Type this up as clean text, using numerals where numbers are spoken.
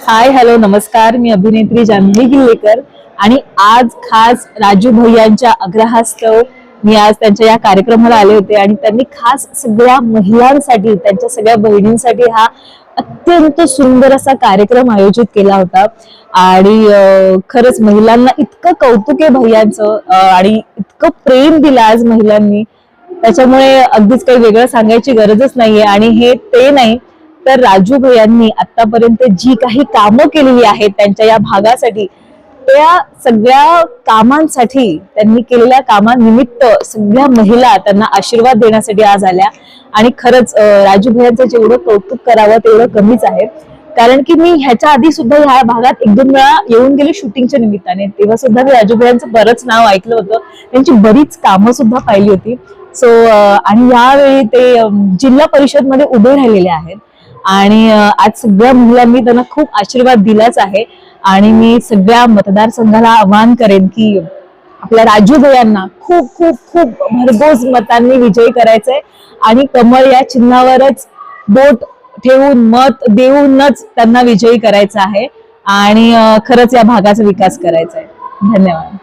Hi hello नमस्कार. मी अभिनेत्री जान्हवी किल्लेकर आणि आज खास राजू भैयांच्या आग्रहास्तव मी आज त्यांच्या या कार्यक्रमाला आले होते आणि त्यांनी खास सगळ्या महिलांसाठी, त्यांच्या सगळ्या बहिणींसाठी हा अत्यंत सुंदर असा कार्यक्रम आयोजित केला होता. आणि खरंच महिलांना इतकं कौतुक आहे भैयांचं आणि इतकं प्रेम दिलं आज महिलांनी, त्याच्यामुळे अगदीच काही वेगळं सांगायची गरजच नाहीये. आणि हे ते नाही तर राजू भैयांनी आतापर्यंत जी काही कामं केलेली आहेत त्यांच्या या भागासाठी, त्या सगळ्या कामांसाठी, त्यांनी केलेल्या कामानिमित्त सगळ्या महिला त्यांना आशीर्वाद देण्यासाठी आज आल्या. आणि खरंच राजू भैयांचं जेवढं कौतुक करावं तेवढं कमीच आहे. कारण की मी ह्याच्या आधी सुद्धा ह्या भागात एक दोन वेळा येऊन गेले शूटिंगच्या निमित्ताने, तेव्हा सुद्धा मी राजू भैयांचं बरंच नाव ऐकलं होतं, त्यांची बरीच कामं सुद्धा पाहिली होती. सो आणि यावेळी ते जिल्हा परिषद मध्ये उभे राहिलेले आहेत आणि आज सगळ्या महिलांनी त्यांना खूप आशीर्वाद दिलाच आहे. आणि मी सगळ्या मतदारसंघाला आवाहन करेन की आपल्या राजू भैयांना खूप खूप खूप भरघोस मतांनी विजयी करायचंय आणि कमळ या चिन्हावरच बोट ठेवून मत देऊनच त्यांना विजयी करायचं आहे आणि खरंच या भागाचा विकास करायचा आहे. धन्यवाद.